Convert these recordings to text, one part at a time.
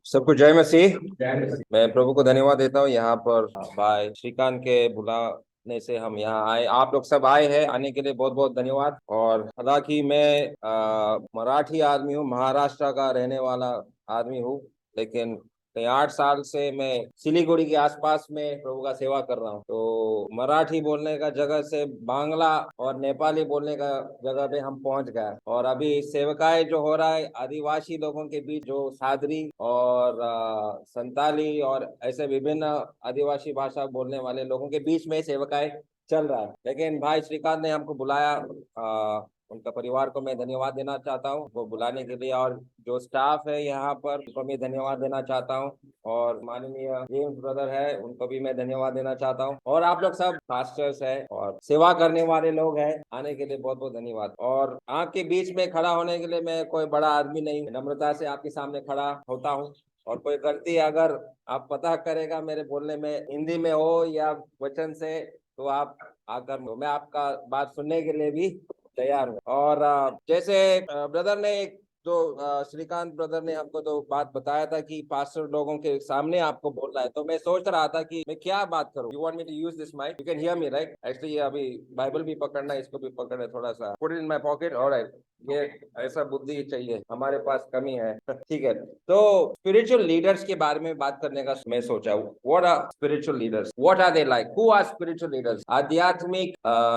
सबको जय मसीह। मैं प्रभु को धन्यवाद देता हूँ यहाँ पर भाई श्रीकांत के बुलाने से हम यहाँ आए। आप लोग सब आए हैं, आने के लिए बहुत बहुत धन्यवाद। और हालांकि मैं मराठी आदमी हूँ, महाराष्ट्र का रहने वाला आदमी हूँ, लेकिन कई 8 साल से मैं सिलीगुड़ी के आसपास में प्रभु का सेवा कर रहा हूँ। तो मराठी बोलने का जगह से बांग्ला और नेपाली बोलने का जगह पे हम पहुंच गए। और अभी सेवकाई जो हो रहा है आदिवासी लोगों के बीच, जो सादरी और संताली और ऐसे विभिन्न आदिवासी भाषा बोलने वाले लोगों के बीच में सेवकाई चल रहा है। लेकिन भाई श्रीकांत ने हमको बुलाया, उनका परिवार को मैं धन्यवाद देना चाहता हूँ वो बुलाने के लिए, और जो स्टाफ है यहाँ पर उनको मैं धन्यवाद देना चाहता हूँ, और माननीय जेम्स ब्रदर है उनको भी मैं धन्यवाद देना चाहता हूँ, और आप लोग सब पास्टर्स है और सेवा करने वाले लोग हैं, आने के लिए बहुत बहुत धन्यवाद। और आपके बीच में खड़ा होने के लिए मैं कोई बड़ा आदमी नहीं, नम्रता से आपके सामने खड़ा होता हूँ। और कोई गलती अगर आप पता करेगा मेरे बोलने में, हिंदी में हो या वचन से, तो आप आकर मैं आपका बात सुनने के लिए भी तैयार हूँ। और जैसे ब्रदर ने एक श्रीकांत ब्रदर ने हमको तो बात बताया था कि पास्टर लोगों के सामने आपको बोलना है, तो मैं सोच रहा था कि मैं क्या बात करूं। You want me to use this mic, you can hear me right? Actually अभी बाइबल भी पकड़ना है, इसको भी पकड़ना है, थोड़ा सा put it in my pocket. Alright, ये ऐसा बुद्धि चाहिए, हमारे पास कमी है। ठीक है, तो स्पिरिचुअल लीडर्स के बारे में बात करने का मैं सोचा। What are spiritual leaders, what are they like, who are spiritual leaders? आध्यात्मिक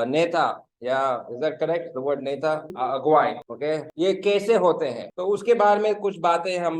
नेता, या is that correct the word नेता, अगुवाई, ओके, ये कैसे होते हैं? तो उसके बारे में कुछ बातें हम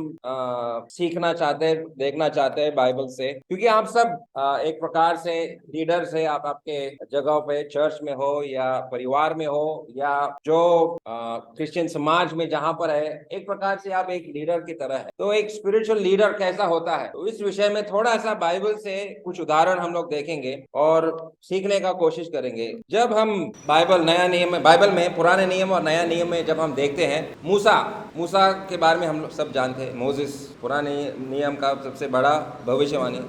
सीखना चाहते हैं, देखना चाहते हैं बाइबल से, क्योंकि आप सब एक प्रकार से लीडर्स है। आप आपके जगहों पे, चर्च में हो या परिवार में हो या जो क्रिश्चियन समाज में जहां पर है, एक प्रकार से आप एक लीडर की तरह है। तो एक स्पिरिचुअल लीडर कैसा होता है, तो इस विषय में थोड़ा सा बाइबल से कुछ उदाहरण हम लोग देखेंगे और सीखने का कोशिश करेंगे। जब हम बाइबल में पुराने नियम और नया नियम में जब हम देखते हैं, मूसा के बारे में हम लोग सब जानते हैं। मोसेस पुराने नियम का सबसे बड़ा भविष्यवाणी,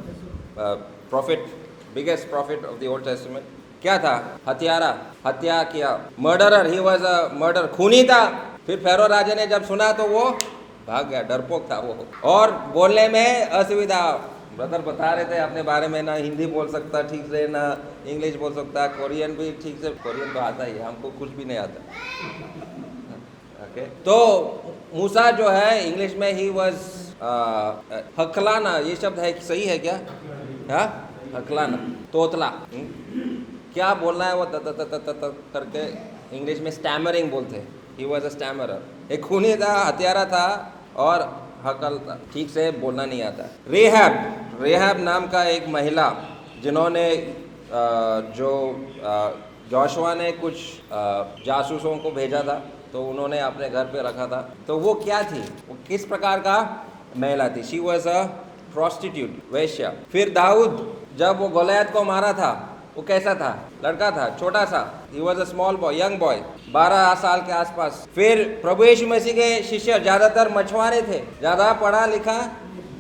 profit, biggest profit of the old testament. क्या था? हत्या किया, murderer, he was a murder, खूनी था। फिर फेरो राजा ने जब सुना तो वो भाग गया, डरपोक था वो, और बोलने में असुविधा। ब्रदर बता रहे थे अपने बारे में, ना हिंदी बोल सकता ठीक से, ना इंग्लिश बोल सकता, कोरियन भी ठीक से, कोरियन तो आता ही है, हमको कुछ भी नहीं आता। ओके, तो मूसा जो है इंग्लिश में ही वाज हकलाना, ये शब्द है, सही है क्या? हाँ, हकलाना, तोतला। क्या बोलना है वो करके इंग्लिश में स्टैमरिंग बोलते हैं। ही वाज अ स्टैमरर, एक खूनी था, हत्यारा था और हकल था, ठीक से बोलना नहीं आता। रेहब नाम का एक महिला, जिन्होंने जो जोशुआ ने कुछ जासूसों को भेजा था, तो उन्होंने अपने घर पे रखा था। तो वो क्या थी, वो किस प्रकार का महिला थी? शी वॉज अ प्रोस्टिट्यूट, वेश्या। फिर दाऊद, जब वो गोलियत को मारा था, वो कैसा था? लड़का था, छोटा सा, ही was a small boy, young boy, 12 साल के आसपास। फिर प्रभु यीशु मसीह के शिष्य ज्यादातर मछुआरे थे, ज्यादा पढ़ा लिखा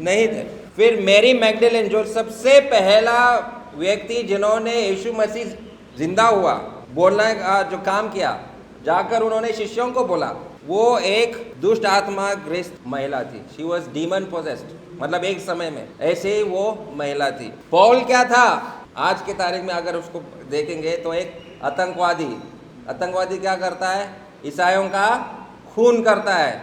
नहीं थे। फिर मैरी मैग्डलेन, जो सबसे पहला व्यक्ति जिन्होंने यीशु मसीह जिंदा हुआ बोलने का जो काम किया, जाकर उन्होंने शिष्यों को बोला, वो एक दुष्ट आत्मा ग्रस्त महिला थी। शी वॉज डीमन पोजेस्ड, मतलब एक समय में ऐसे ही वो महिला थी। पौल क्या था? आज की तारीख में अगर उसको देखेंगे तो एक आतंकवादी क्या करता है? ईसाइयों का खून करता है,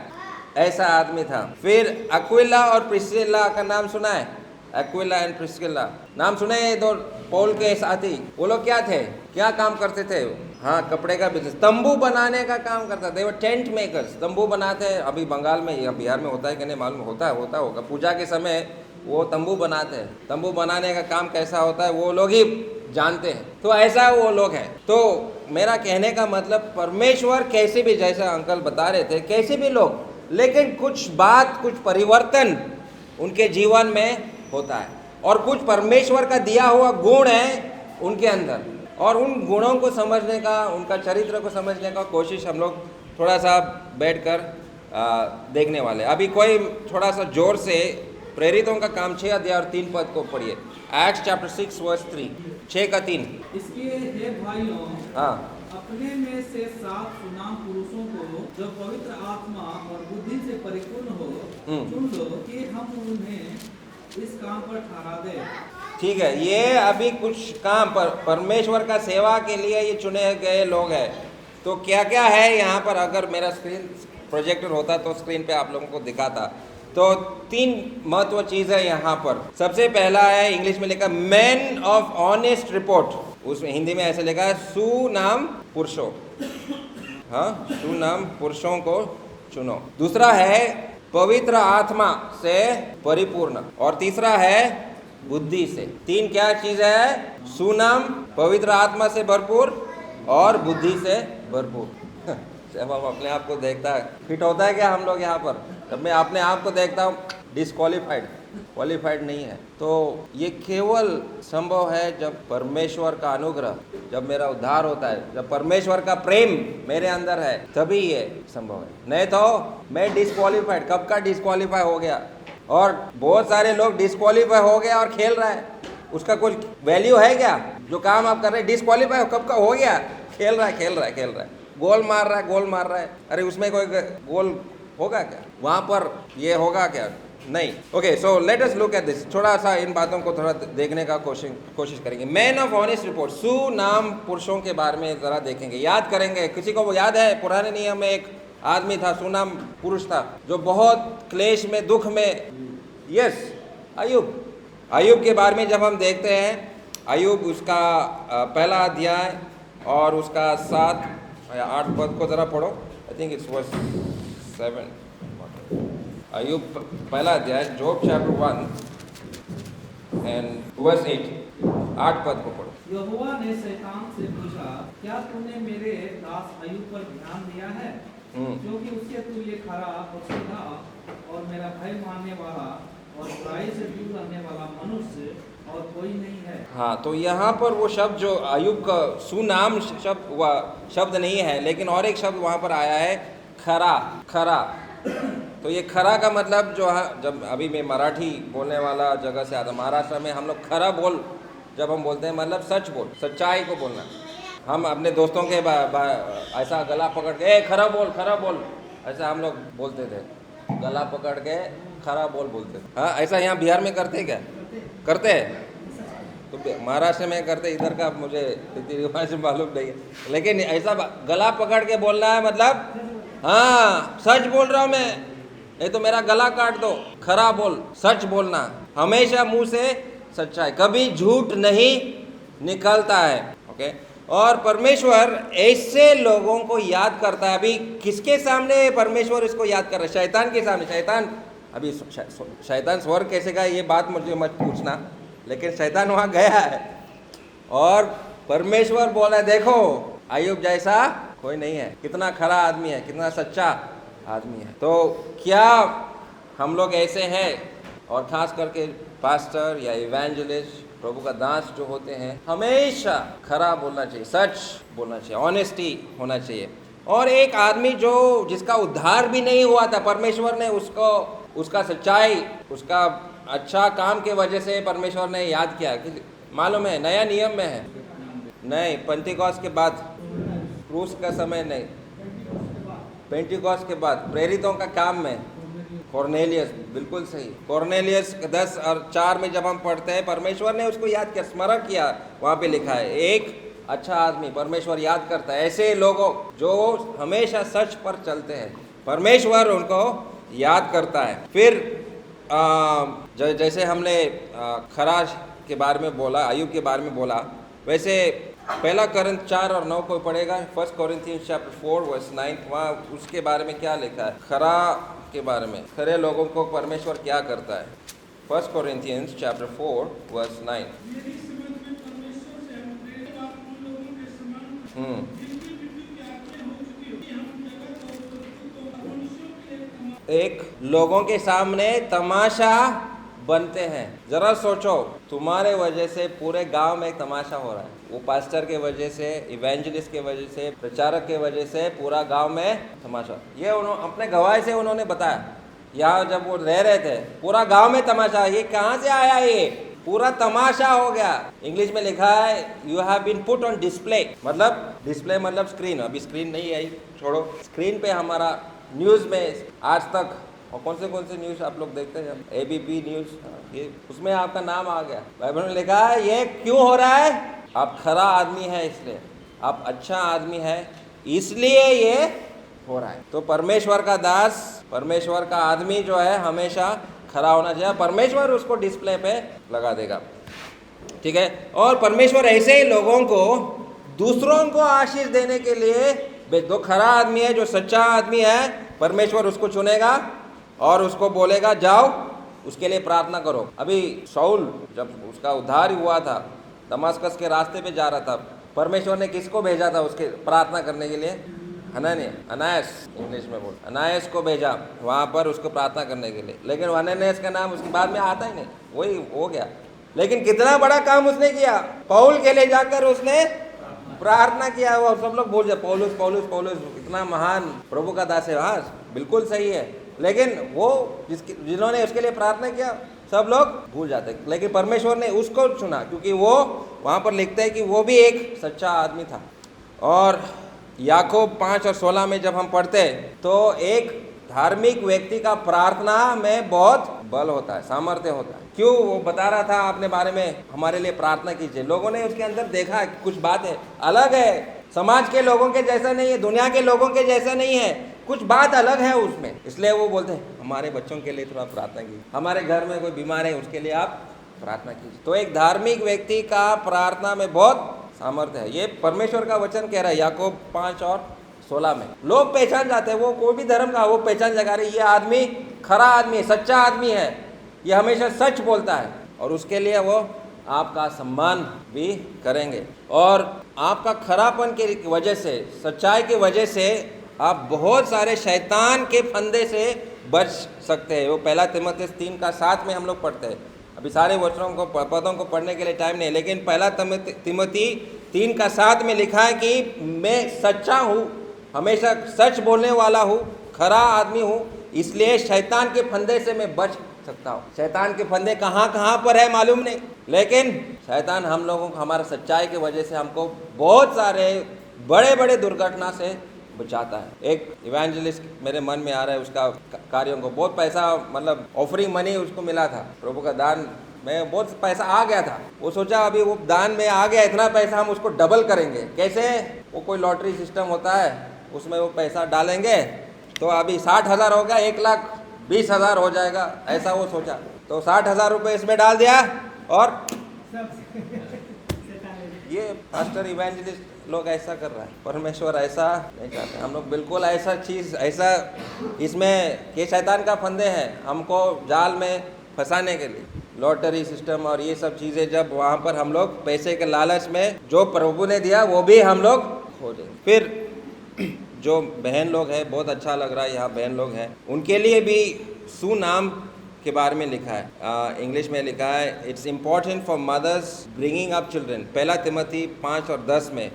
ऐसा आदमी था। फिर अक्विला और प्रिस्किला का नाम सुना है? अक्विला एंड प्रिस्किला नाम सुने? दो पौल के साथी, वो लोग क्या थे, क्या काम करते थे? हाँ, कपड़े का बिजनेस, तंबू बनाने का काम करता थे। वो टेंट मेकर्स, तंबू बनाते हैं। अभी बंगाल में या बिहार में होता है कि नहीं मालूम, होता होगा। पूजा के समय वो तंबू बनाते हैं। तंबू बनाने का काम कैसा होता है वो लोग ही जानते हैं। तो ऐसा वो लोग हैं। तो मेरा कहने का मतलब, परमेश्वर कैसे भी, जैसा अंकल बता रहे थे, कैसे भी लोग, लेकिन कुछ परिवर्तन उनके जीवन में होता है, और कुछ परमेश्वर का दिया हुआ गुण है उनके अंदर, और उन गुणों को समझने का, उनका चरित्र को समझने का कोशिश हम लोग थोड़ा सा बैठकर देखने वाले। अभी कोई थोड़ा सा जोर से प्रेरितों का काम 6 अध्याय और 3 पद को पढ़िए। एक्ट्स चैप्टर 6 वर्स 3, 6 का 3। इसलिए हे भाइयों, हाँ, अपने में से 7 सुनाम पुरुषों को जो पवित्र आत्मा और बुद्धि से परिपूर्ण हो चुन लो कि हम उन्हें इस काम पर ठहरा दे। ठीक है, ये अभी कुछ काम पर परमेश्वर का सेवा के लिए ये चुने गए लोग हैं। तो क्या क्या है यहाँ पर, अगर मेरा स्क्रीन प्रोजेक्टर होता तो स्क्रीन पे आप लोगों को दिखाता। तो 3 महत्व चीज़ है यहाँ पर। सबसे पहला है, इंग्लिश में लिखा मैन ऑफ ऑनेस्ट रिपोर्ट, उसमें हिंदी में ऐसे लिखा है सुनाम पुरुषों। हाँ, सुनाम पुरुषों को चुनो। दूसरा है पवित्र आत्मा से परिपूर्ण, और तीसरा है बुद्धि से। 3 क्या चीज है? सुनाम, पवित्र आत्मा से भरपूर और बुद्धि से भरपूर। जब हम अपने आप को देखता है, फिट होता है क्या हम लोग यहाँ पर? जब मैं अपने आप को देखता हूँ डिस्क्वालीफाइड, क्वालिफाइड नहीं है। तो ये केवल संभव है जब परमेश्वर का अनुग्रह, जब मेरा उद्धार होता है, जब परमेश्वर का प्रेम मेरे अंदर है, तभी ये संभव है। नहीं तो मैं डिस्क्वालीफाइड, कब का डिस्क्वालीफाई हो गया। और बहुत सारे लोग डिस्क्वालीफाई हो गया और खेल रहा है, उसका कुछ वैल्यू है क्या? जो काम आप कर रहे हैं डिस्क्वालीफाई कब का हो गया, खेल रहा है, गोल मार रहा है। अरे उसमें कोई गोल होगा क्या? वहाँ पर ये होगा क्या? नहीं। Okay, so let us look at this. थोड़ा सा इन बातों को थोड़ा देखने का कोशिश करेंगे। Man of honest report, Sunam पुरुषों के बारे में जरा देखेंगे, याद करेंगे। किसी को वो याद है? पुराने नियम में एक आदमी था, सुनाम पुरुष था, जो बहुत क्लेश में, दुख में, यस, अय्यूब के बारे में जब हम देखते हैं, अय्यूब उसका पहला अध्याय और उसका 7 या 8 पद को जरा पढ़ो। I think it's verse 7। अय्यूब पहला अध्याय, जॉब चैप्टर 1 एंड वर्स 8 पद को पढ़ो। यहोवा ने शैतान से पूछा, क्या तूने मेरे दास अय्यूब पर ध्यान दिया है? क्योंकि उसके तुल्य खरा और सीधा और मेरा भय मानने वाला और बुराई से दूर रहने वाला मनुष्य और कोई नहीं है। हाँ, तो यहाँ पर वो शब्द जो अय्यूब का सुनाम शब्द, वह शब्द नहीं है, लेकिन और एक शब्द वहाँ पर आया है, खरा। तो ये खरा का मतलब जो है, जब अभी मैं मराठी बोलने वाला जगह से आता, महाराष्ट्र में हम लोग खरा बोल जब हम बोलते हैं, मतलब सच बोल, सच्चाई को बोलना। हम अपने दोस्तों के ऐसा गला पकड़ के ए खरा बोल, ऐसा हम लोग बोलते थे, गला पकड़ के खरा बोल बोलते थे। हाँ, ऐसा यहाँ बिहार में करते क्या? करते हैं? तो महाराष्ट्र में करते, इधर का मुझे रीति रिवाज मालूम नहीं है, लेकिन ऐसा गला पकड़ के बोलना है, मतलब हाँ सच बोल रहा हूँ मैं, नहीं तो मेरा गला काट दो। खरा बोल, सच बोलना, हमेशा मुंह से सच्चाई, कभी झूठ नहीं निकलता है। ओके, और परमेश्वर ऐसे लोगों को याद करता है। अभी किसके सामने परमेश्वर इसको याद कर रहा है? शैतान के सामने। शैतान अभी शैतान स्वर्ग कैसे गया ये बात मुझे मत पूछना, लेकिन शैतान वहाँ गया है और परमेश्वर बोला, देखो अय्यूब जैसा कोई नहीं है, कितना खरा आदमी है, कितना सच्चा आदमी है। तो क्या हम लोग ऐसे हैं? और खास करके पास्टर या इवेंजलिस्ट, प्रभु का दास जो होते हैं, हमेशा खरा बोलना चाहिए, सच बोलना चाहिए, ऑनेस्टी होना चाहिए। और एक आदमी जो जिसका उद्धार भी नहीं हुआ था, परमेश्वर ने उसको, उसका सच्चाई, उसका अच्छा काम के वजह से परमेश्वर ने याद किया। मालूम है, नया नियम में है, नहीं पेंटिकॉस्ट के बाद, क्रूस का समय नहीं, पेंटिकॉस्ट के बाद, प्रेरितों का काम में। कॉर्नेलियस, बिल्कुल सही, कॉर्नेलियस 10 और 4 में जब हम पढ़ते हैं, परमेश्वर ने उसको याद किया, स्मरण किया। वहाँ पे लिखा है, एक अच्छा आदमी परमेश्वर याद करता है। ऐसे लोगों जो हमेशा सच पर चलते हैं, परमेश्वर उनको याद करता है। फिर जैसे हमने खराज के बारे में बोला, अय्यूब के बारे में बोला, वैसे 1 कोरिन्थ 4 और 9 को पढ़ेगा। 1 Corinthians chapter 4 verse 9, वहाँ उसके बारे में क्या लिखा है, खरा के बारे में, खरे लोगों को परमेश्वर क्या करता है। 1 Corinthians chapter 4 verse 9। एक लोगों के सामने तमाशा बनते हैं। जरा सोचो, तुम्हारे वजह से पूरे गांव में एक तमाशा हो रहा है। वो पास्टर के वजह से, इवेंजलिस्ट के वजह से, प्रचारक के वजह से पूरा गांव में तमाशा। ये उन्होंने अपने गवाही से उन्होंने बताया। यहाँ जब वो रह रहे थे, पूरा गांव में तमाशा, ये कहाँ से आया ये? पूरा तमाशा हो गया। इंग्लिश में लिखा है you have been put on display, मतलब डिस्प्ले मतलब स्क्रीन, अभी स्क्रीन नहीं आई, छोड़ो, स्क्रीन पे हमारा न्यूज़ में आज तक, और कौन से न्यूज़ आप लोग देखते हैं, एबीपी न्यूज़, ये उसमें आपका नाम आ गया। बाइबल में लिखा है ये क्यों हो रहा है, आप खरा आदमी है इसलिए, आप अच्छा आदमी है इसलिए ये हो रहा है। तो परमेश्वर का दास, परमेश्वर का आदमी जो है हमेशा खरा होना चाहिए, परमेश्वर उसको डिस्प्ले पे लगा देगा, ठीक है। और परमेश्वर ऐसे ही लोगों को, दूसरों को आशीष देने के लिए, जो खरा आदमी है, जो सच्चा आदमी है, परमेश्वर उसको चुनेगा और उसको बोलेगा जाओ उसके लिए प्रार्थना करो। अभी शाऊल जब उसका उद्धार हुआ था, दमास्कस के रास्ते पे जा रहा था, परमेश्वर ने किसको भेजा था उसके प्रार्थना करने के लिए? अनायास, इंग्लिश में बोल, अनायास को भेजा वहाँ पर उसको प्रार्थना करने के लिए। लेकिन अनायास का नाम उसके बाद में आता ही नहीं, वही हो गया। लेकिन कितना बड़ा काम उसने किया, पौल के लिए जाकर उसने प्रार्थना किया। वो सब लोग बोल जाए पौलुस पौलुस पौलुस इतना महान प्रभु का दास है, हाँ बिल्कुल सही है, लेकिन वो जिन्होंने उसके लिए प्रार्थना किया सब लोग भूल जाते। लेकिन परमेश्वर ने उसको चुना क्योंकि वो वहाँ पर लिखते हैं कि वो भी एक सच्चा आदमी था। और याकूब 5 और 16 में जब हम पढ़ते हैं तो एक धार्मिक व्यक्ति का प्रार्थना में बहुत बल होता है, सामर्थ्य होता है। क्यों? वो बता रहा था अपने बारे में, हमारे लिए प्रार्थना कीजिए। लोगों ने उसके अंदर देखा कुछ बात है, अलग है, समाज के लोगों के जैसा नहीं है, दुनिया के लोगों के जैसा नहीं है, कुछ बात अलग है उसमें। इसलिए वो बोलते हैं हमारे बच्चों के लिए थोड़ा प्रार्थना कीजिए, हमारे घर में कोई बीमार है उसके लिए आप प्रार्थना कीजिए। तो एक धार्मिक व्यक्ति का प्रार्थना में बहुत सामर्थ्य है, ये परमेश्वर का वचन कह रहा है याकूब 5 और 16 में। लोग पहचान जाते हैं, वो कोई भी धर्म का, वो पहचान जगा रहे ये आदमी खरा आदमी है, सच्चा आदमी है, ये हमेशा सच बोलता है, और उसके लिए वो आपका सम्मान भी करेंगे। और आपका खरापन की वजह से, सच्चाई की वजह से आप बहुत सारे शैतान के फंदे से बच सकते हैं। वो 1 तीमुथियुस 3:7 में हम लोग पढ़ते हैं। अभी सारे वचनों को, पदों को पढ़ने के लिए टाइम नहीं, लेकिन 1 तीमुथि 3:7 में लिखा है कि मैं सच्चा हूँ, हमेशा सच बोलने वाला हूँ, खरा आदमी हूँ, इसलिए शैतान के फंदे से मैं बच सकता हूँ। शैतान के फंदे कहाँ कहाँ पर है मालूम नहीं, लेकिन शैतान हम लोगों को हमारे सच्चाई की वजह से हमको बहुत सारे बड़े बड़े दुर्घटना से बचाता है। एक इवेंजलिस्ट मेरे मन में आ रहा है, उसका कार्यों को बहुत पैसा, मतलब ऑफरिंग मनी उसको मिला था, प्रभु का दान में बहुत पैसा आ गया था। वो सोचा अभी वो दान में आ गया इतना पैसा, हम उसको डबल करेंगे। कैसे? वो कोई लॉटरी सिस्टम होता है, उसमें वो पैसा डालेंगे तो अभी 60,000 हो गया, 1,20,000 हो जाएगा, ऐसा वो सोचा। तो 60,000 रुपये इसमें डाल दिया, और ये पास्टर इवेंजलिस्ट लोग ऐसा कर रहा है। परमेश्वर ऐसा नहीं चाहते, हम लोग बिल्कुल ऐसा चीज़, ऐसा इसमें के शैतान का फंदे हैं हमको जाल में फंसाने के लिए, लॉटरी सिस्टम और ये सब चीज़ें। जब वहाँ पर हम लोग पैसे के लालच में जो प्रभु ने दिया वो भी हम लोग खो देंगे। फिर जो बहन लोग हैं, बहुत अच्छा लग रहा है यहाँ बहन लोग हैं, उनके लिए भी सुनाम के बारे में लिखा है। इंग्लिश में लिखा है it's important for mothers bringing up children. 1 तीमुथि 5 और 10 में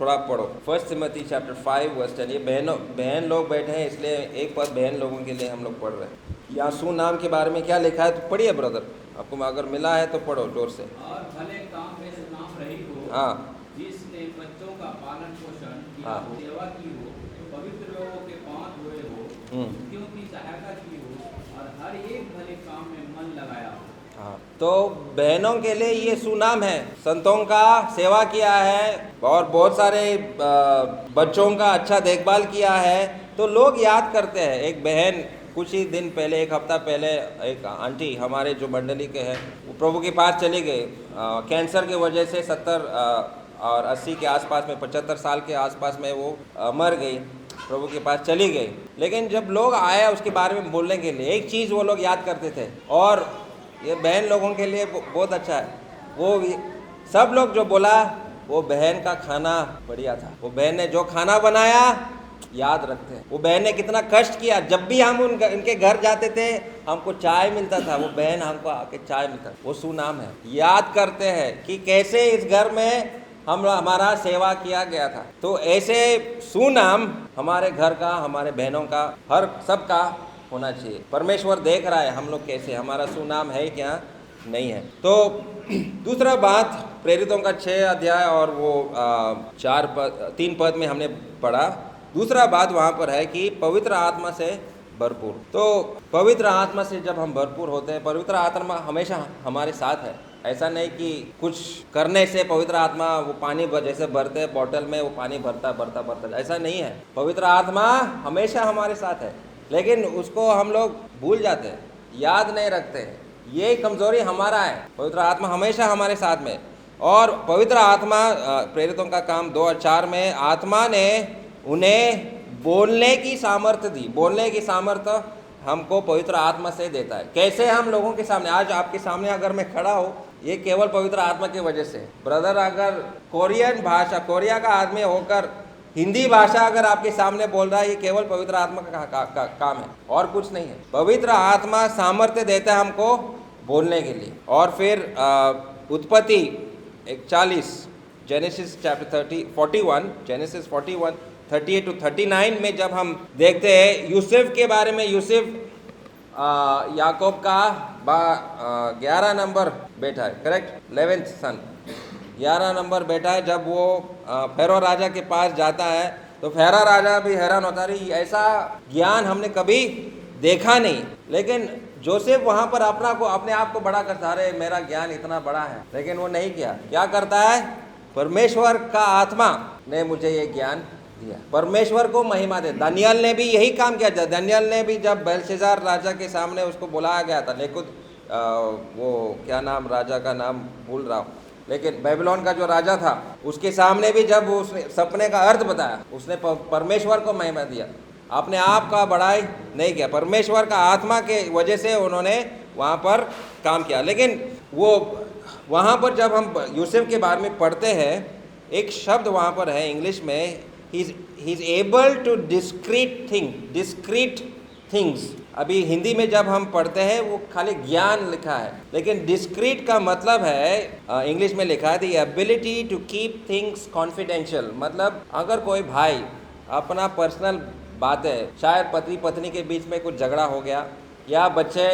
थोड़ा पढ़ो। 1 तीमुथि चैप्टर 5 वर्स 10। ये बहन लोग बैठे हैं, इसलिए एक पद बहन लोगों के लिए हम लोग पढ़ रहे हैं। यहाँ सुनाम के बारे में क्या लिखा है तो पढ़िए ब्रदर, आपको अगर मिला है तो पढ़ो जोर से। और भले काम में सुनाम रही हो, हाँ, जिसने बच्चों का पालन पोषण किया, सेवा की हो, पवित्र लोगों के पांव धोए हो, उनकी सहायता की हो, और हर एक भले काम में मन लगाया हो। हाँ, तो बहनों के लिए ये सुनाम है, संतों का सेवा किया है और बहुत सारे बच्चों का अच्छा देखभाल किया है, तो लोग याद करते हैं। एक बहन कुछ ही दिन पहले, एक हफ्ता पहले, एक आंटी हमारे जो मंडली के हैं, वो प्रभु के पास चली गई। कैंसर की वजह से 70 और 80 के आसपास में, 75 साल के आसपास में वो मर गई, प्रभु के पास चली गई। लेकिन जब लोग आए उसके बारे में बोलने के लिए, एक चीज़ वो लोग याद करते थे, और ये बहन लोगों के लिए बहुत अच्छा है। वो सब लोग जो बोला, वो बहन का खाना बढ़िया था, वो बहन ने जो खाना बनाया याद रखते हैं। वो बहन ने कितना कष्ट किया, जब भी हम उनके घर जाते थे हमको चाय मिलता था, वो बहन हमको आके चाय मिलता, वो सुनाम है। याद करते हैं कि कैसे इस घर में हमारा सेवा किया गया था। तो ऐसे सुनाम हमारे घर का, हमारे बहनों का, हर सबका होना चाहिए। परमेश्वर देख रहा है हम लोग कैसे, हमारा सुनाम है क्या नहीं है। तो दूसरा बात प्रेरितों का 6 अध्याय और वो 3 पद में हमने पढ़ा। दूसरा बात वहाँ पर है कि पवित्र आत्मा से भरपूर। तो पवित्र आत्मा से जब हम भरपूर होते हैं, पवित्र आत्मा हमेशा हमारे साथ है। ऐसा नहीं कि कुछ करने से पवित्र आत्मा वो पानी जैसे भरते हैं बॉटल में, वो पानी भरता, ऐसा नहीं है। पवित्र आत्मा हमेशा हमारे साथ है, लेकिन उसको हम लोग भूल जाते हैं, याद नहीं रखते हैं। ये कमजोरी हमारा है। पवित्र आत्मा हमेशा हमारे साथ में। और पवित्र आत्मा, प्रेरितों का काम 2 और 4 में, आत्मा ने उन्हें बोलने की सामर्थ्य दी। बोलने की सामर्थ्य हमको पवित्र आत्मा से देता है। कैसे हम लोगों के सामने, आज आपके सामने अगर मैं खड़ा हूँ, ये केवल पवित्र आत्मा की वजह से। ब्रदर अगर कोरियन भाषा, कोरिया का आदमी होकर हिंदी भाषा अगर आपके सामने बोल रहा है, ये केवल पवित्र आत्मा का काम है और कुछ नहीं है। पवित्र आत्मा सामर्थ्य देता है हमको बोलने के लिए। और फिर उत्पत्ति 41, जेनेसिस चैप्टर 41, जेनेसिस 41 38 to 39 में जब हम देखते हैं यूसुफ के बारे में, यूसुफ याकूब का 11 नंबर बेटा है, करेक्ट, 11th सन, 11 नंबर बेटा है। जब वो फेरो राजा के पास जाता है तो फेरो राजा भी हैरान होता है, ऐसा ज्ञान हमने कभी देखा नहीं। लेकिन जोसेफ वहाँ पर अपने आप को बड़ा करता है, अरे मेरा ज्ञान इतना बड़ा है। लेकिन वो नहीं किया। क्या करता है? परमेश्वर का आत्मा ने मुझे ये ज्ञान दिया। परमेश्वर को महिमा दे। दानियल ने भी यही काम किया था। दानियल ने भी जब बेलशेजार राजा के सामने उसको बुलाया गया था, नेकुद वो क्या नाम, राजा का नाम भूल रहा हूँ, लेकिन बेबीलोन का जो राजा था, उसके सामने भी जब उसने सपने का अर्थ बताया, उसने परमेश्वर को महिमा दिया, अपने आप का बड़ाई नहीं किया। परमेश्वर का आत्मा के वजह से उन्होंने वहाँ पर काम किया। लेकिन वो वहाँ पर जब हम यूसुफ के बारे में पढ़ते हैं, एक शब्द वहाँ पर है इंग्लिश में, he is able to discrete things। अभी हिंदी में जब हम पढ़ते हैं वो खाली ज्ञान लिखा है, लेकिन डिस्क्रीट का मतलब है, इंग्लिश में लिखा है the ability to keep things confidential. मतलब अगर कोई भाई अपना पर्सनल बातें, शायद पति पत्नी के बीच में कुछ झगड़ा हो गया या बच्चे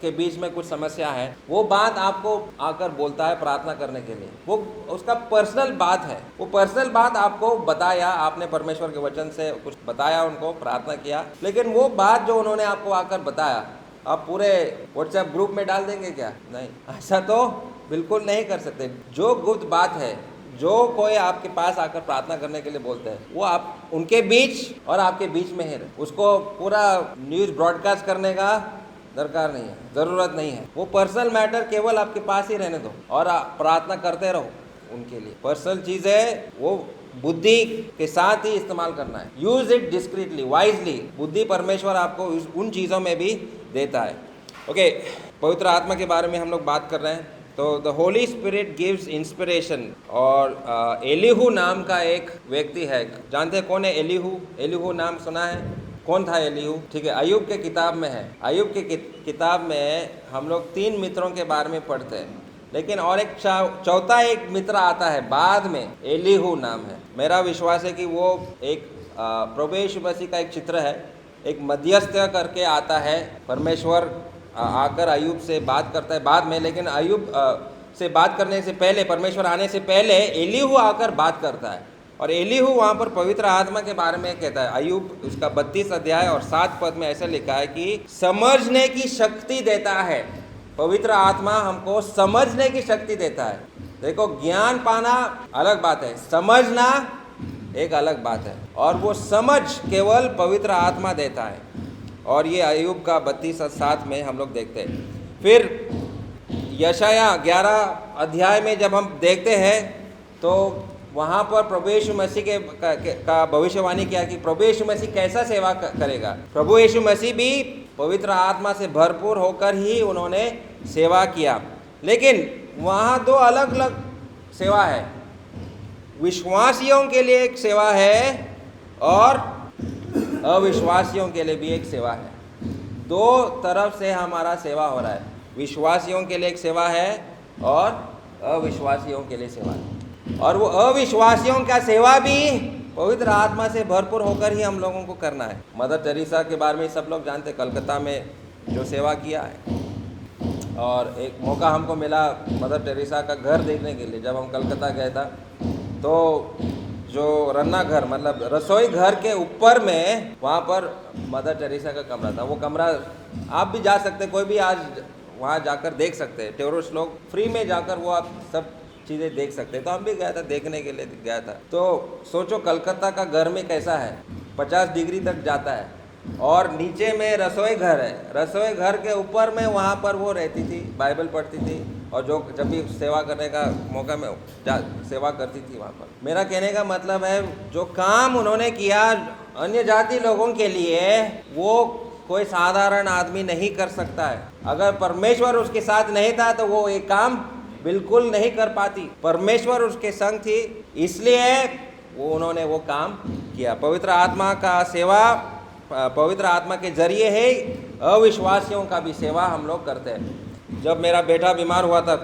के बीच में कुछ समस्या है, वो बात आपको आकर बोलता है प्रार्थना करने के लिए, वो उसका पर्सनल बात है। वो पर्सनल बात आपको बताया, आपने परमेश्वर के वचन से कुछ बताया, उनको प्रार्थना किया, लेकिन वो बात जो उन्होंने आपको आकर बताया आप पूरे व्हाट्सएप ग्रुप में डाल देंगे क्या? नहीं, ऐसा तो बिल्कुल नहीं कर सकते। जो गुप्त बात है, जो कोई आपके पास आकर प्रार्थना करने के लिए बोलते हैं, वो आप उनके बीच और आपके बीच में है। उसको पूरा न्यूज़ ब्रॉडकास्ट करने का दरकार नहीं है, ज़रूरत नहीं है। वो पर्सनल मैटर केवल आपके पास ही रहने दो और प्रार्थना करते रहो उनके लिए। पर्सनल चीज़ें वो बुद्धि के साथ ही इस्तेमाल करना है। Use it discreetly, wisely. बुद्धि परमेश्वर आपको उन चीज़ों में भी देता है। ओके, पवित्र आत्मा के बारे में हम लोग बात कर रहे हैं। तो the Holi spirit gives inspiration. और एलीहू नाम का एक व्यक्ति है, जानते हैं कौन है एलीहू? एलीहू नाम सुना है? कौन था एलीहू? ठीक है, अय्यूब के किताब में है। अय्यूब के किताब में हम लोग 3 मित्रों के बारे में पढ़ते हैं, लेकिन और एक चौथा एक मित्र आता है बाद में, एलीहू नाम है। मेरा विश्वास है कि वो एक प्रभु यीशु मसीह का एक चित्र है। एक मध्यस्थ करके आता है, परमेश्वर आकर अय्यूब से बात करता है बाद में, लेकिन अय्यूब से बात करने से पहले, परमेश्वर आने से पहले एलीहू आकर बात करता है। और एलीहू वहाँ पर पवित्र आत्मा के बारे में कहता है। अय्यूब उसका 32 अध्याय और 7 पद में ऐसे लिखा है कि समझने की शक्ति देता है। पवित्र आत्मा हमको समझने की शक्ति देता है। देखो, ज्ञान पाना अलग बात है, समझना एक अलग बात है, और वो समझ केवल पवित्र आत्मा देता है। और ये अय्यूब का 32 और 7 में हम लोग देखते हैं। फिर यशाया 11 अध्याय में जब हम देखते हैं तो वहाँ पर प्रभु यीशु मसीह का भविष्यवाणी किया कि प्रभु यीशु मसीह कैसा सेवा करेगा। प्रभु यीशु मसीह भी पवित्र आत्मा से भरपूर होकर ही उन्होंने सेवा किया। लेकिन वहाँ 2 अलग अलग सेवा है। विश्वासियों के लिए एक सेवा है और अविश्वासियों के लिए भी एक सेवा है। 2 तरफ से हमारा सेवा हो रहा है। विश्वासियों के लिए एक सेवा है और अविश्वासियों के लिए सेवा है। और वो अविश्वासियों का सेवा भी पवित्र आत्मा से भरपूर होकर ही हम लोगों को करना है। मदर टेरेसा के बारे में सब लोग जानते हैं, कलकत्ता में जो सेवा किया है। और एक मौका हमको मिला मदर टेरेसा का घर देखने के लिए। जब हम कलकत्ता गए था तो जो रन्ना घर मतलब रसोई घर के ऊपर में वहाँ पर मदर टेरेसा का कमरा था। वो कमरा आप भी जा सकते, कोई भी आज वहाँ जाकर देख सकते हैं। टूरिस्ट लोग फ्री में जाकर वो आप सब चीज़ें देख सकते हैं। तो हम भी गया था, देखने के लिए गया था। तो सोचो कलकत्ता का गर्मी कैसा है, 50 डिग्री तक जाता है और नीचे में रसोई घर है। रसोई घर के ऊपर में वहाँ पर वो रहती थी, बाइबल पढ़ती थी और जो जब भी सेवा करने का मौका में सेवा करती थी वहाँ पर। मेरा कहने का मतलब है जो काम उन्होंने किया अन्य जाति लोगों के लिए वो कोई साधारण आदमी नहीं कर सकता है। अगर परमेश्वर उसके साथ नहीं था तो वो एक काम बिल्कुल नहीं कर पाती। परमेश्वर उसके संग थी, इसलिए वो उन्होंने वो काम किया। पवित्र आत्मा का सेवा पवित्र आत्मा के जरिए ही अविश्वासियों का भी सेवा हम लोग करते हैं। जब मेरा बेटा बीमार हुआ था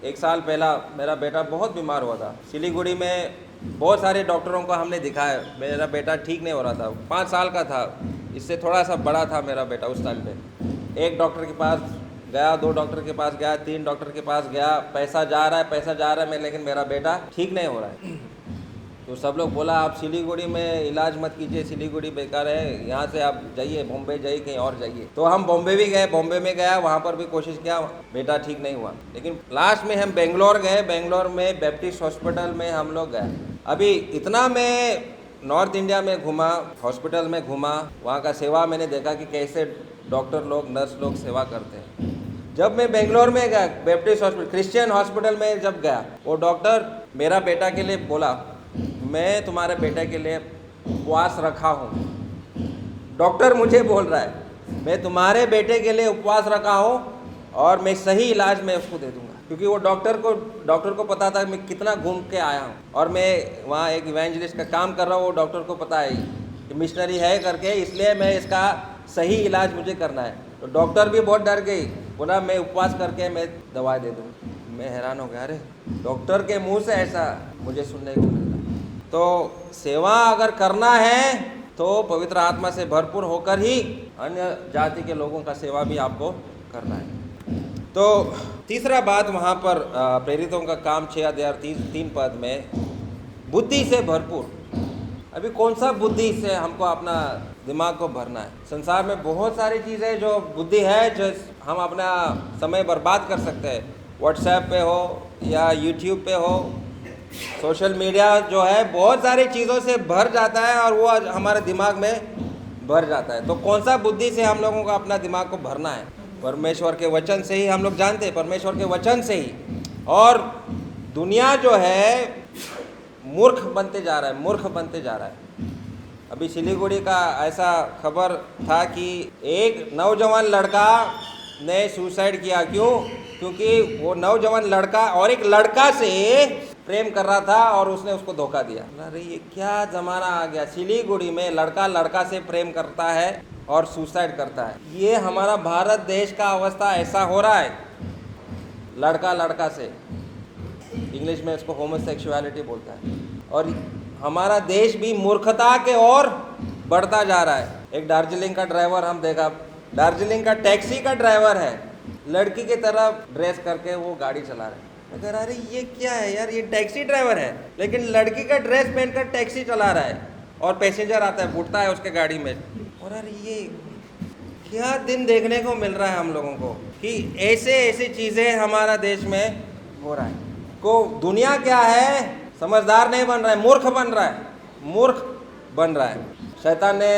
1 साल पहला, मेरा बेटा बहुत बीमार हुआ था। सिलीगुड़ी में बहुत सारे डॉक्टरों को हमने दिखाया, मेरा बेटा ठीक नहीं हो रहा था। 5 साल का था, इससे थोड़ा सा बड़ा था मेरा बेटा उस टाइम पे। एक डॉक्टर के पास गया, 2 डॉक्टर के पास गया, 3 डॉक्टर के पास गया, पैसा जा रहा है लेकिन मेरा बेटा ठीक नहीं हो रहा है। तो सब लोग बोला आप सिलीगुड़ी में इलाज मत कीजिए, सिलीगुड़ी बेकार है, यहाँ से आप जाइए, बॉम्बे जाइए, कहीं और जाइए। तो हम बॉम्बे भी गए, बॉम्बे में गया, वहाँ पर भी कोशिश किया, बेटा ठीक नहीं हुआ। लेकिन लास्ट में हम बेंगलोर गए, बेंगलोर में बैप्टिस्ट हॉस्पिटल में हम लोग गए। अभी इतना मैं नॉर्थ इंडिया में घूमा, हॉस्पिटल में घूमा, वहाँ का सेवा मैंने देखा कि कैसे डॉक्टर लोग, नर्स लोग सेवा करते हैं। जब मैं बेंगलोर में गया बैप्टिस्ट हॉस्पिटल, क्रिश्चियन हॉस्पिटल में जब गया, वो डॉक्टर मेरा बेटा के लिए बोला मैं तुम्हारे बेटे के लिए उपवास रखा हूँ। डॉक्टर मुझे बोल रहा है मैं तुम्हारे बेटे के लिए उपवास रखा हूँ और मैं सही इलाज मैं उसको दे दूँगा। क्योंकि वो डॉक्टर को पता था मैं कितना घूम के आया हूँ और मैं वहाँ एक इवेंजलिस्ट का काम कर रहा हूँ। वो डॉक्टर को पता है कि मिशनरी है करके, इसलिए मैं इसका सही इलाज मुझे करना है। तो डॉक्टर भी बहुत डर गई, बोला मैं उपवास करके मैं दवा दे दूँ। मैं हैरान हो गया, अरे डॉक्टर के मुँह से ऐसा मुझे सुनने को मिला। तो सेवा अगर करना है तो पवित्र आत्मा से भरपूर होकर ही अन्य जाति के लोगों का सेवा भी आपको करना है। तो तीसरा बात वहाँ पर प्रेरितों का काम 6 अध्याय 3 पद में बुद्धि से भरपूर। अभी कौन सा बुद्धि से हमको अपना दिमाग को भरना है? संसार में बहुत सारी चीज़ें जो बुद्धि है जो हम अपना समय बर्बाद कर सकते हैं। व्हाट्सएप पे हो या यूट्यूब पे हो, सोशल मीडिया जो है बहुत सारी चीज़ों से भर जाता है और वो हमारे दिमाग में भर जाता है। तो कौन सा बुद्धि से हम लोगों को अपना दिमाग को भरना है? परमेश्वर के वचन से ही हम लोग जानते हैं, परमेश्वर के वचन से ही। और दुनिया जो है मूर्ख बनते जा रहा है, मूर्ख बनते जा रहा है। अभी सिलीगुड़ी का ऐसा खबर था कि एक नौजवान लड़का ने सुसाइड किया। क्यों? क्योंकि वो नौजवान लड़का और एक लड़का से प्रेम कर रहा था और उसने उसको धोखा दिया। अरे ये क्या ज़माना आ गया, सिलीगुड़ी में लड़का लड़का से प्रेम करता है और सुसाइड करता है। ये हमारा भारत देश का अवस्था ऐसा हो रहा है, लड़का लड़का से, इंग्लिश में इसको होमोसेक्सुअलिटी बोलता है। और हमारा देश भी मूर्खता के ओर बढ़ता जा रहा है। एक दार्जिलिंग का ड्राइवर हम देखा, दार्जिलिंग का टैक्सी का ड्राइवर है, लड़की की तरह ड्रेस करके वो गाड़ी चला रहा है। अगर अरे ये क्या है यार, ये टैक्सी ड्राइवर है लेकिन लड़की का ड्रेस पहनकर टैक्सी चला रहा है और पैसेंजर आता है, उठता है उसके गाड़ी में। और अरे ये क्या दिन देखने को मिल रहा है हम लोगों को कि ऐसे ऐसे चीज़ें हमारा देश में हो रहा है। को दुनिया क्या है, समझदार नहीं बन रहा है, मूर्ख बन रहा है, मूर्ख बन रहा है। शैतान ने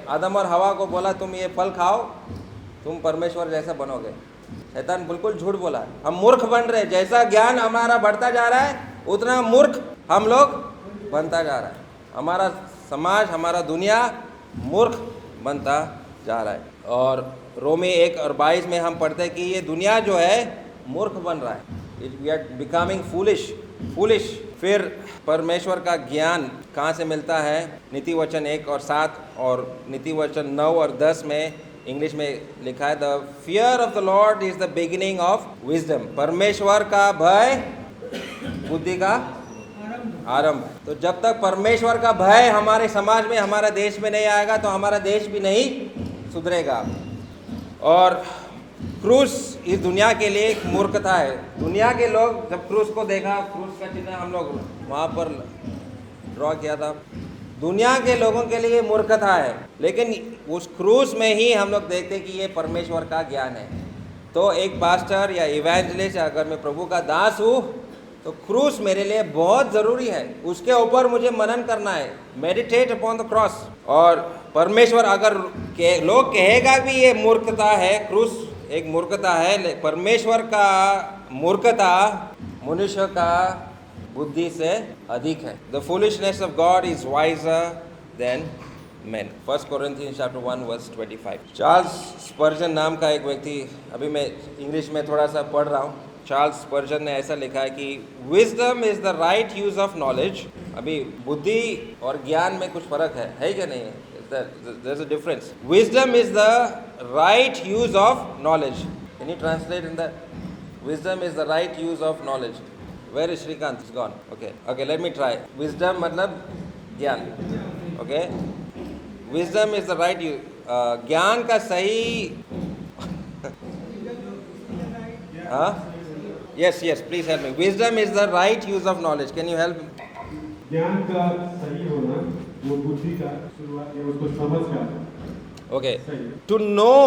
आदम और हवा को बोला तुम ये फल खाओ, तुम परमेश्वर जैसा बनोगे। शैतान बिल्कुल झूठ बोला, हम मूर्ख बन रहे हैं। जैसा ज्ञान हमारा बढ़ता जा रहा है उतना मूर्ख हम लोग बनता जा रहा है। हमारा समाज, हमारा दुनिया मूर्ख बनता जा रहा है। और रोमी 1 और 22 में हम पढ़ते हैं कि ये दुनिया जो है मूर्ख बन रहा है, वी आर बिकमिंग फूलिश। फिर परमेश्वर का ज्ञान कहाँ से मिलता है? नीति वचन 1 और 7 और नीति वचन 9 और 10 में इंग्लिश में लिखा है the fear of the Lord is the beginning of wisdom. परमेश्वर का भय बुद्धि का आरंभ। तो जब तक परमेश्वर का भय हमारे समाज में, हमारा देश में नहीं आएगा तो हमारा देश भी नहीं सुधरेगा। और क्रूस इस दुनिया के लिए एक मूर्खता है। दुनिया के लोग जब क्रूस को देखा, क्रूस का चिन्ह हम लोग वहाँ पर ड्रॉ किया था, दुनिया के लोगों के लिए मूर्खता है, लेकिन उस क्रूस में ही हम लोग देखते हैं कि ये परमेश्वर का ज्ञान है। तो एक पास्टर या इवेंजलिस्ट, अगर मैं प्रभु का दास हूँ, तो क्रूस मेरे लिए बहुत ज़रूरी है, उसके ऊपर मुझे मनन करना है, मेडिटेट अपॉन द क्रॉस। और परमेश्वर अगर लोग कहेगा भी ये मूर्खता है, क्रूस एक मूर्खता है, परमेश्वर का मूर्खता मनुष्य का बुद्धि से अधिक है। The foolishness of God is wiser than man. 1 Corinthians chapter 1 verse 25। Charles Spurgeon नाम का एक व्यक्ति, अभी मैं इंग्लिश में थोड़ा सा पढ़ रहा हूँ, चार्ल्स स्पर्जन ने ऐसा लिखा है कि wisdom is the right use of knowledge. अभी बुद्धि और ज्ञान में कुछ फर्क है क्या नहीं? There's a difference. Wisdom is the right use of knowledge. Can you translate in that? Wisdom is the right use of knowledge. Where is Shrikant? He's gone. Okay, let me try. Wisdom मतलब ज्ञान. Okay, wisdom is the right use. ज्ञान का सही हाँ? Yes, please help me. Wisdom is the right use of knowledge. Can you help me? ज्ञान का सही होना वो बुद्धि का शुरुआत है, उसको समझ का। Okay. To know,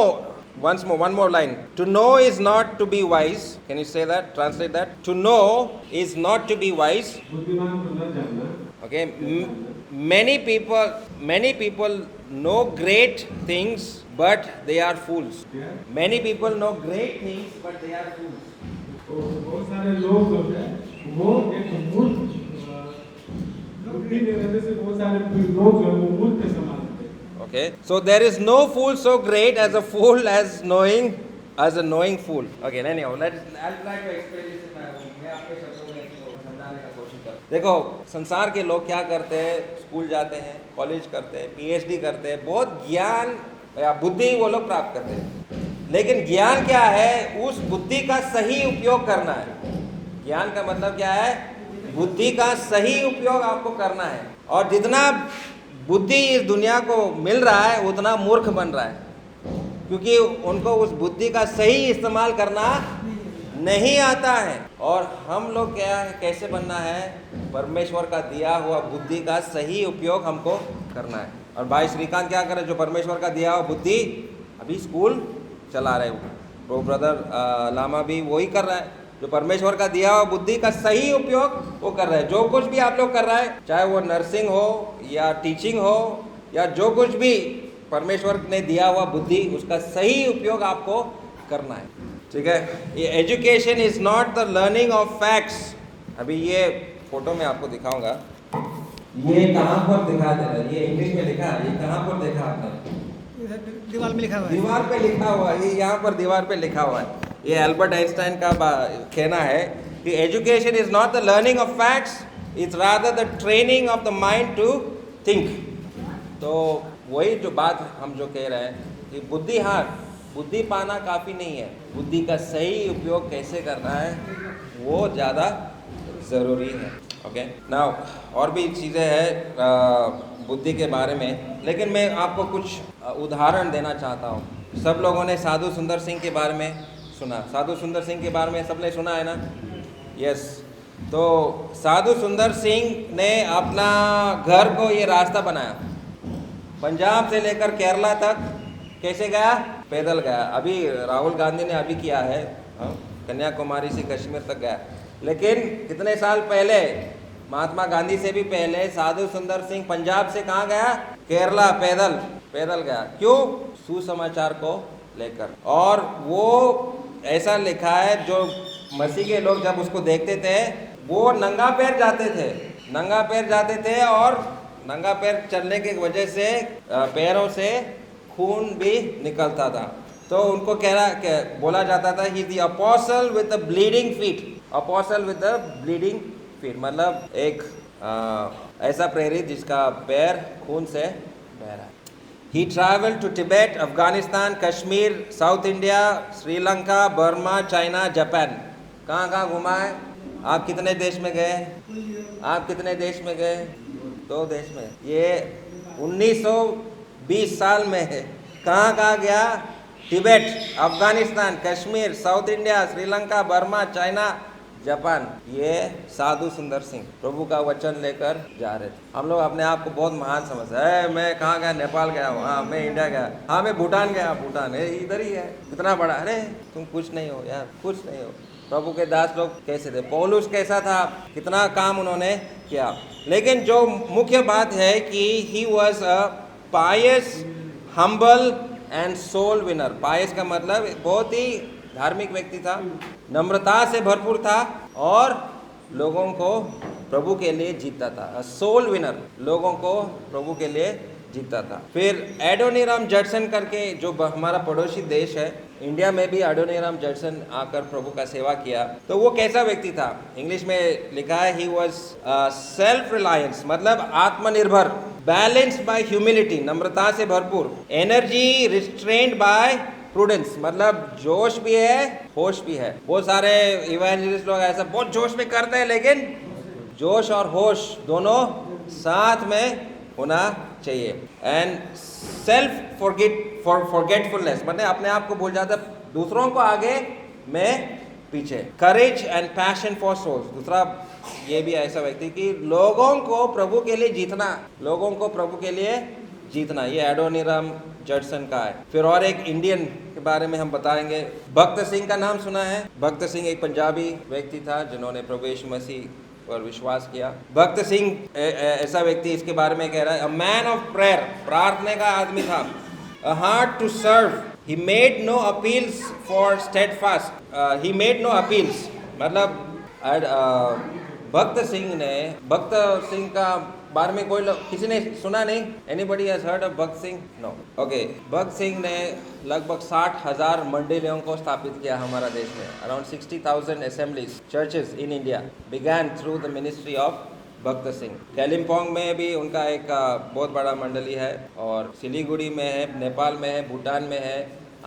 one more line. To know is not to be wise. Can you say that? Translate that. To know is not to be wise. बुद्धिमान को न जानना। Okay. Many people know great things, but they are fools. Many people know great things, but they are fools. बहुत सारे लोग जो है वो एक मूर्ख बुद्धि में रहने से बहुत सारे लोग जो है वो मूर्ख के समान होते हैं। Okay. So there is no fool so great as a fool as a knowing fool. Okay. Anyhow, I'll try to explain this in my own. मैं आपके शब्दों में इसको समझाने का कोशिश करूँ। देखो, संसार के लोग क्या करते हैं? स्कूल जाते हैं, कॉलेज करते हैं, PhD करते हैं, बहुत ज्ञान या बुद्धि वो लोग प्राप्त करते हैं। लेकिन ज्ञान क्या है? उस बुद्धि का सही उपयोग करना है। ज्ञान का मतलब क्या है? बुद्धि का सही उपयोग आपको करना है। और जितना बुद्धि इस दुनिया को मिल रहा है उतना मूर्ख बन रहा है, क्योंकि उनको उस बुद्धि का सही इस्तेमाल करना नहीं आता है। और हम लोग क्या है, कैसे बनना है? परमेश्वर का दिया हुआ बुद्धि का सही उपयोग हमको करना है। और भाई श्रीकांत क्या करे? जो परमेश्वर का दिया हुआ बुद्धि, अभी स्कूल चला रहे, प्रो ब्रदर लामा भी वही कर रहा है, जो परमेश्वर का दिया हुआ बुद्धि का सही उपयोग वो कर रहा है। जो कुछ भी आप लोग कर रहा है, चाहे वो नर्सिंग हो या टीचिंग हो या जो कुछ भी परमेश्वर ने दिया हुआ बुद्धि, उसका सही उपयोग आपको करना है। ठीक है? ये education is not the learning of facts. अभी ये फोटो में आपको दिखाऊंगा, ये कहाँ पर दिखा दे रहा है? ये इंग्लिश में लिखा है, ये कहाँ पर देखा आपने? दीवार में लिखा हुआ है। दीवार पे लिखा हुआ है, ये यहाँ पर दीवार पे लिखा हुआ है। ये एल्बर्ट आइंस्टाइन का कहना है कि education is not the learning of facts, it's rather the training of the mind to think. तो वही जो बात हम जो कह रहे हैं कि बुद्धि पाना काफ़ी नहीं है, बुद्धि का सही उपयोग कैसे करना है वो ज़्यादा ज़रूरी है। ओके, नाउ और भी चीज़ें हैं बुद्धि के बारे में, लेकिन मैं आपको कुछ उदाहरण देना चाहता हूँ। सब लोगों ने साधु सुंदर सिंह के बारे में सुना, साधु सुंदर सिंह के बारे में सबने सुना है ना? यस। तो साधु सुंदर सिंह ने अपना घर को ये रास्ता बनाया, पंजाब से लेकर केरला तक कैसे गया? पैदल गया। अभी राहुल गांधी ने अभी किया है, कन्याकुमारी से कश्मीर तक गया। लेकिन कितने साल पहले, महात्मा गांधी से भी पहले, साधु सुंदर सिंह पंजाब से कहाँ गया? केरला, पैदल गया। क्यों? सुसमाचार को लेकर। और वो ऐसा लिखा है, जो मसीह के लोग जब उसको देखते थे वो नंगा पैर जाते थे और नंगा पैर चलने की वजह से पैरों से खून भी निकलता था। तो उनको बोला जाता था he the apostle with the bleeding feet. Apostle with the bleeding feet मतलब एक ऐसा प्रेरित जिसका पैर खून से बह रहा है। He traveled to Tibet, Afghanistan, Kashmir, South India, Sri Lanka, Burma, China, Japan। कहाँ घुमा है? आप कितने देश में गए? 2 देश में। ये 1920 साल में है। कहाँ गया? Tibet, Afghanistan, Kashmir, south India, Sri Lanka, Burma, China, Japan, ये साधु सुंदर सिंह प्रभु का वचन लेकर जा रहे थे। हम लोग अपने आप को बहुत महान समझते हैं, मैं कहाँ गया, नेपाल गया, हाँ मैं इंडिया गया, हाँ मैं भूटान गया, भूटान है इधर ही है, कितना बड़ा, अरे तुम कुछ नहीं हो यार, कुछ नहीं हो। प्रभु के दास लोग कैसे थे, पौलुस कैसा था, कितना काम उन्होंने किया। लेकिन जो मुख्य बात है कि he was a pious, humble and soul winner. Pious का मतलब बहुत ही धार्मिक व्यक्ति था, नम्रता से भरपूर था और लोगों को प्रभु के लिए जीतता था। सोल विनर, लोगों को प्रभु के लिए जीतता था। फिर एडोनिराम जडसन करके जो हमारा पड़ोसी देश है, इंडिया में भी एडोनिराम जडसन आकर प्रभु का सेवा किया। तो वो कैसा व्यक्ति था, इंग्लिश में लिखा है ही वॉज सेल्फ रिलायंस, मतलब आत्मनिर्भर, बैलेंस्ड बाय ह्यूमिलिटी, नम्रता से भरपूर, एनर्जी रिस्ट्रेन्ड बाय प्रूडेंस, मतलब जोश भी है होश भी है। बहुत सारे इवेंजलिस्ट लोग ऐसा बहुत जोश में करते हैं, लेकिन जोश और होश दोनों साथ में होना चाहिए। एंड सेल्फ फॉरगेटफुलनेस, मतलब अपने आप को भूल जाता, दूसरों को आगे मैं पीछे। Courage and passion for souls, दूसरा ये भी ऐसा व्यक्ति कि लोगों को प्रभु के लिए जीतना, लोगों को प्रभु के लिए जीतना, ये एडोनिराम जडसन का है। फिर और एक इंडियन के बारे में हम बताएंगे, भक्त सिंह का नाम सुना है। भक्त सिंह एक पंजाबी व्यक्ति था जिन्होंने प्रभु यीशु मसीह पर विश्वास किया। भक्त सिंह ऐसा व्यक्ति, इसके बारे में कह रहा है, अ मैन ऑफ प्रेयर, प्रार्थना का आदमी था, a heart to serve, he made no appeals for steadfast, he made no appeals, मतलब भक्त सिंह का बारे में कोई किसी ने सुना नहीं? एनीबडी हैज हर्ड ऑफ भक्त सिंह? नो। ओके, भक्त सिंह ने लगभग 60,000 मंडलियों को स्थापित किया हमारा देश में। Around 60,000 assemblies, churches in India began through the ministry of भक्त सिंह। कालिम्पोंग में भी उनका एक बहुत बड़ा मंडली है, और सिलीगुड़ी में है, नेपाल में है, भूटान में है,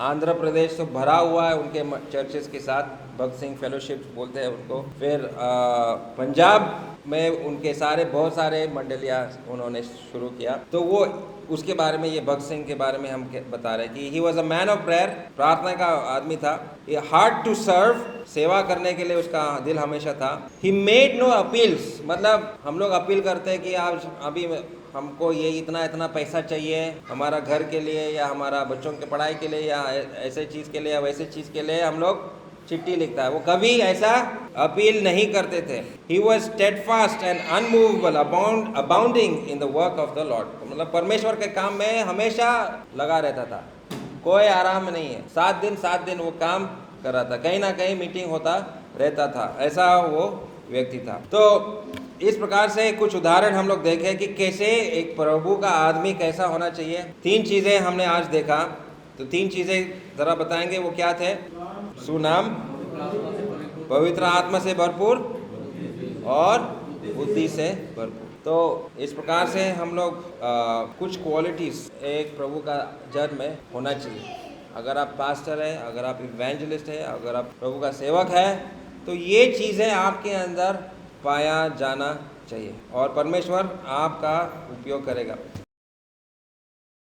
आंध्र प्रदेश तो भरा हुआ है उनके चर्चेस के साथ, भक्त सिंह फेलोशिप बोलते हैं उनको। फिर पंजाब में उनके बहुत सारे मंडलियाँ उन्होंने शुरू किया। तो वो उसके बारे में, ये भक्त सिंह के बारे में हम बता रहे हैं कि he was a man of prayer, प्रार्थना का आदमी था, ये हार्ट टू सर्व, सेवा करने के लिए उसका दिल हमेशा था। ही मेड नो अपील्स, मतलब हम लोग अपील करते हैं कि आज अभी हमको ये इतना पैसा चाहिए हमारा घर के लिए, या हमारा बच्चों के पढ़ाई के लिए, या ऐसे चीज़ के लिए, या वैसे चीज़ के लिए हम लोग चिट्ठी लिखता है। वो कभी ऐसा अपील नहीं करते थे। He was steadfast and unmovable, abounding in the work of the Lord, मतलब परमेश्वर के काम में हमेशा लगा रहता था, कोई आराम नहीं है। 7 दिन वो काम कर रहा था, कहीं ना कहीं मीटिंग होता रहता था, ऐसा वो व्यक्ति था। तो इस प्रकार से कुछ उदाहरण हम लोग देखें कि कैसे एक प्रभु का आदमी कैसा होना चाहिए। 3 चीज़ें हमने आज देखा, तो 3 चीज़ें ज़रा बताएंगे, वो क्या थे? सुनाम, पवित्र आत्मा से भरपूर और बुद्धि से भरपूर। तो इस प्रकार से हम लोग कुछ क्वालिटीज़ एक प्रभु का जन में होना चाहिए। अगर आप पास्टर है, अगर आप इवेंजलिस्ट है, अगर आप प्रभु का सेवक है, तो ये चीज़ें आपके अंदर पाया जाना चाहिए और परमेश्वर आपका उपयोग करेगा।